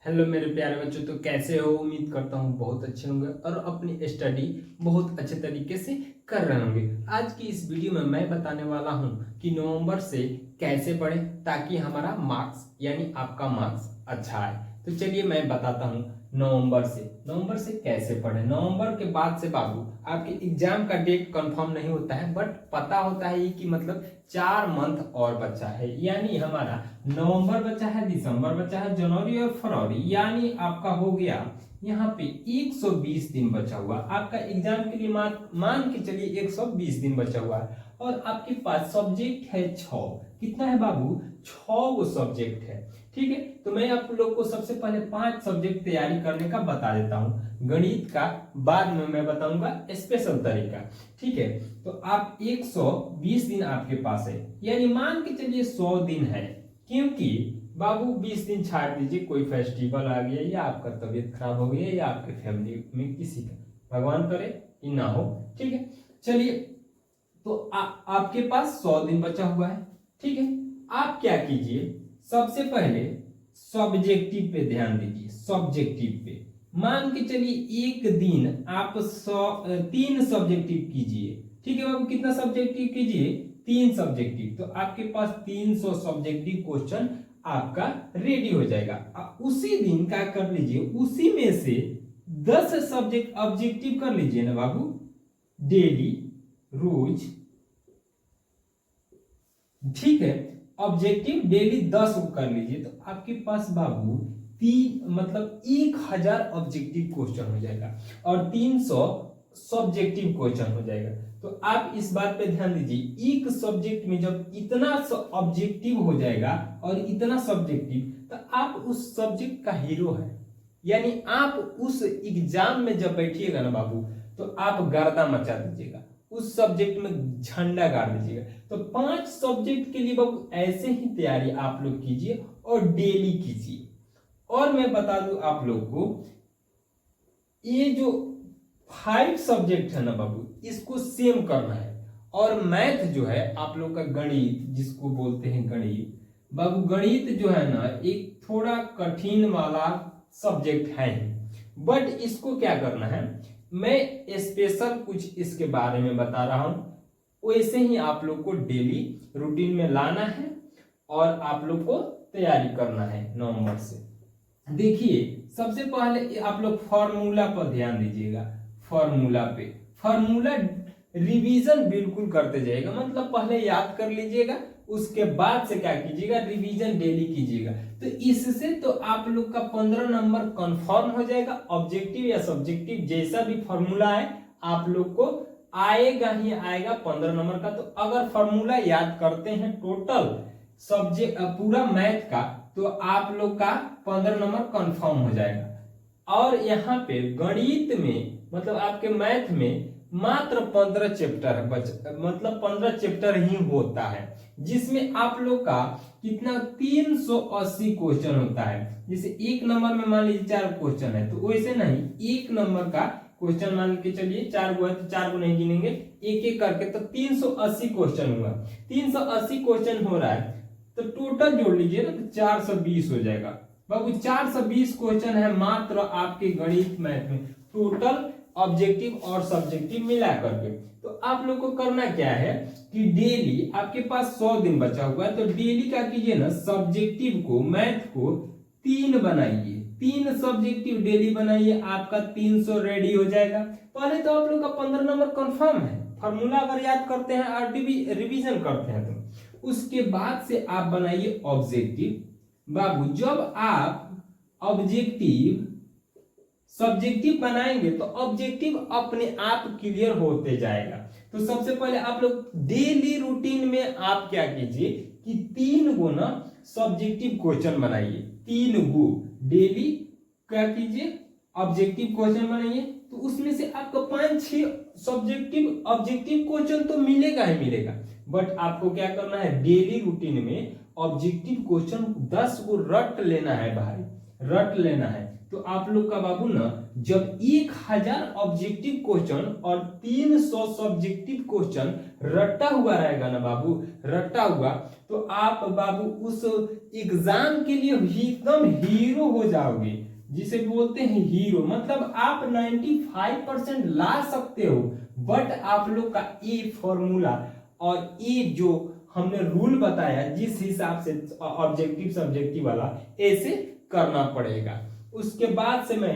Hello मेरे प्यारे बच्चों, तो कैसे हो? उम्मीद करता हूँ बहुत अच्छे होंगे और अपनी स्टडी बहुत अच्छे तरीके से कर रहे होंगे। आज की इस वीडियो में मैं बताने वाला हूँ कि नवंबर से कैसे पढ़ें ताकि हमारा मार्क्स यानी आपका मार्क्स अच्छा आए। तो चलिए मैं बताता हूँ नवंबर से कैसे पढ़ें। नवंबर के बाद से बाबू आपके एग्जाम का डेट कंफर्म नहीं होता है, बट पता होता है कि मतलब 4 मंथ और बचा है, यानी हमारा नवंबर बचा है, दिसंबर बचा है, जनवरी और फरवरी, यानी आपका हो गया यहाँ पे 120 दिन बचा हुआ। आपका एग्जाम के लिए मान के चलिए 120 दिन बचा हुआ है और आपके पास सब्जेक्ट है 6। कितना है बाबू? 6 वो सब्जेक्ट है। ठीक है, तो मैं आप लोग को सबसे पहले 5 सब्जेक्ट तैयारी करने का बता देता हूँ, गणित का बाद में मैं बताऊंगा स्पेशल तरीका। ठीक है, तो आप 120 दिन आपके पास है, यानी मान के चलिए 100 दिन है, क्योंकि बाबू 20 दिन छाड़ दीजिए, कोई फेस्टिवल आ गया या आपका तबीयत खराब हो गया या आपके फैमिली में किसी का, भगवान करे कि ना हो। ठीक है, चलिए, तो आपके पास 100 दिन बचा हुआ है। ठीक है, आप क्या कीजिए, सबसे पहले सब्जेक्टिव पे ध्यान दीजिए। सब्जेक्टिव पे मान के चलिए एक दिन आप 3 सब्जेक्टिव कीजिए। ठीक है बाबू, कितना सब्जेक्टिव कीजिए? 3 सब्जेक्टिव। तो आपके पास 300 सब्जेक्टिव क्वेश्चन आपका रेडी हो जाएगा। उसी दिन क्या कर लीजिए, उसी में से 10 सब्जेक्ट ऑब्जेक्टिव कर लीजिए ना बाबू, डेली, रोज। ठीक है, ऑब्जेक्टिव डेली 10 कर लीजिए, तो आपके पास बाबू 1000 ऑब्जेक्टिव क्वेश्चन हो जाएगा और 300 सब्जेक्टिव क्वेश्चन हो जाएगा। तो आप इस बात पे ध्यान दीजिए, एक सब्जेक्ट में जब इतना ऑब्जेक्टिव हो जाएगा और इतना सब्जेक्टिव, तो आप उस सब्जेक्ट का हीरो है, यानी आप उस एग्जाम में जब बैठिएगा ना बाबू, तो आप गर्दा मचा दीजिएगा, उस सब्जेक्ट में झंडा गाड़ दीजिएगा। तो 5 सब्जेक्ट के लिए बाबू ऐसे ही तैयारी आप लोग कीजिए और डेली कीजिए। और मैं बता दूं आप लोग को, ये जो 5 सब्जेक्ट है ना बाबू, इसको सेम करना है। और मैथ जो है आप लोग का, गणित जिसको बोलते हैं गणित, बाबू गणित जो है ना एक थोड़ा कठिन वाला सब्जेक्ट है, बट इसको क्या करना है, मैं स्पेशल कुछ इसके बारे में बता रहा हूं, वैसे ही आप लोग को डेली रूटीन में लाना है और आप लोग को तैयारी करना है नवंबर से। देखिए, सबसे पहले आप लोग फॉर्मूला पर ध्यान दीजिएगा। फॉर्मूला रिवीजन बिल्कुल करते जाइएगा, मतलब पहले याद कर लीजिएगा, उसके बाद से क्या कीजिएगा, रिवीजन डेली कीजिएगा। तो इससे तो आप लोग का 15 नंबर कंफर्म हो जाएगा। ऑब्जेक्टिव या सब्जेक्टिव जैसा भी फॉर्मूला है आप लोग को आएगा ही आएगा 15 नंबर का। तो अगर फॉर्मूला याद करते हैं टोटल सब्जेक्ट पूरा मैथ का, तो आप लोग का 15 नंबर कंफर्म हो जाएगा। और यहाँ पे गणित में मतलब आपके मैथ में मात्र 15 चैप्टर मतलब 15 चैप्टर ही होता है, जिसमें आप लोग का कितना 380 क्वेश्चन होता है। जैसे एक नंबर में मान लीजिए 4 क्वेश्चन है, तो वैसे नहीं, एक नंबर का क्वेश्चन मान के चलिए 4 गो है, तो 4 को नहीं गिनेंगे, एक एक करके, तो 380 क्वेश्चन हुआ। 380 क्वेश्चन हो रहा है, तो टोटल जोड़ लीजिए ना, तो 420 हो जाएगा बाबू। 420 क्वेश्चन है मात्र आपके गणित मैथ में, टोटल ऑब्जेक्टिव और सब्जेक्टिव मिला करके। तो आप लोग को करना क्या है कि डेली आपके पास 100 दिन बचा हुआ है, तो डेली क्या कीजिए ना, सब्जेक्टिव को, मैथ को 3 बनाइए, 3 सब्जेक्टिव डेली बनाइए, आपका 300 रेडी हो जाएगा। पहले तो आप लोग का 15 नंबर कंफर्म है। फॉर्मूला अगर याद करते हैं और रिवीजन करते हैं, तो उसके बाद से आप बनाइए ऑब्जेक्टिव। बाबू जब आप ऑब्जेक्टिव सब्जेक्टिव बनाएंगे तो ऑब्जेक्टिव अपने आप क्लियर होते जाएगा। तो सबसे पहले आप लोग डेली रूटीन में आप क्या कीजिए कि 3 गो ना सब्जेक्टिव क्वेश्चन बनाइए, 3 गो डेली क्या कीजिए, ऑब्जेक्टिव क्वेश्चन बनाइए। तो उसमें से आपको 5-6 सब्जेक्टिव ऑब्जेक्टिव क्वेश्चन तो मिलेगा ही मिलेगा, बट आपको क्या करना है, डेली रूटीन में ऑब्जेक्टिव क्वेश्चन 10 को रट लेना है भाई, रट लेना है। तो आप लोग का बाबू ना जब 1000 ऑब्जेक्टिव क्वेश्चन और 300 सब्जेक्टिव क्वेश्चन रटा हुआ रहेगा ना बाबू, रटा हुआ, तो आप बाबू उस एग्जाम के लिए एकदम हीरो हो जाओगे, जिसे बोलते हैं हीरो। मतलब आप 95% ला सकते हो, बट आप लोग का ये फॉर्मूला और ये जो हमने रूल बताया जिस हिसाब से ऑब्जेक्टिव सब्जेक्टिव वाला ऐसे करना पड़ेगा। उसके बाद से मैं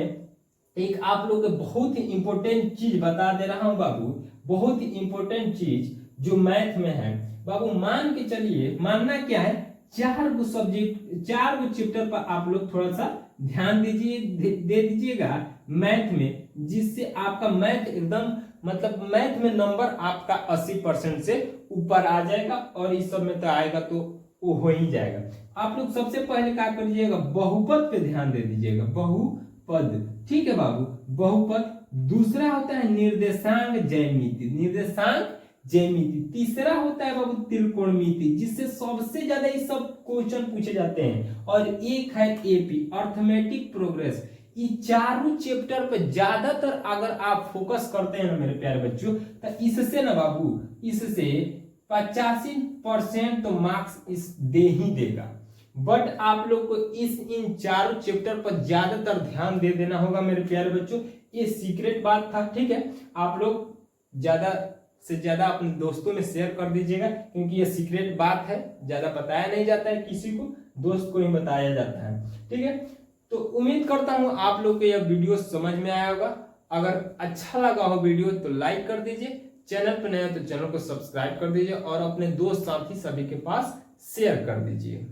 एक आप लोग को बहुत ही इंपॉर्टेंट चीज बता दे रहा हूं बाबू, बहुत ही इंपॉर्टेंट चीज जो मैथ में है बाबू। मान के चलिए, मानना क्या है, 4 गो सब्जेक्ट 4 गो चैप्टर पर आप लोग थोड़ा सा ध्यान दीजिए, दे दीजिएगा मैथ में, जिससे आपका मैथ एकदम मतलब मैथ में नंबर आपका 80% से ऊपर आ जाएगा, और इस सब में तो आएगा तो वो हो ही जाएगा। आप लोग सबसे पहले क्या करिएगा, बहुपद पे ध्यान दे दीजिएगा, बहुपद, ठीक है बाबू, बहुपद। दूसरा होता है निर्देशांक ज्यामिति, निर्देशांक ज्यामिति। तीसरा होता है बाबू त्रिकोणमिति, जिससे सबसे ज्यादा ये सब क्वेश्चन पूछे जाते हैं। और एक है एपी, अर्थमेटिक प्रोग्रेस। ये चारों चैप्टर पे ज्यादातर अगर आप फोकस करते हैं ना मेरे प्यारे बच्चों, तो इससे ना बाबू, इससे 85% तो मार्क्स इस दे ही देगा। बट आप लोग को इन चारों चैप्टर पर ज्यादातर ध्यान दे देना होगा मेरे प्यारे बच्चों। ये सीक्रेट बात था, ठीक है। आप लोग ज्यादा से ज्यादा अपने दोस्तों में शेयर कर दीजिएगा, क्योंकि ये सीक्रेट बात है, ज्यादा बताया नहीं जाता है किसी को, दोस्त को ही बताया जाता है, ठीक है। तो उम्मीद करता हूं आप लोग को यह वीडियो समझ में आया होगा। अगर अच्छा लगा हो वीडियो तो लाइक कर दीजिए, चैनल पर नया तो चैनल को सब्सक्राइब कर दीजिए, और अपने दोस्त साथी सभी के पास शेयर कर दीजिए।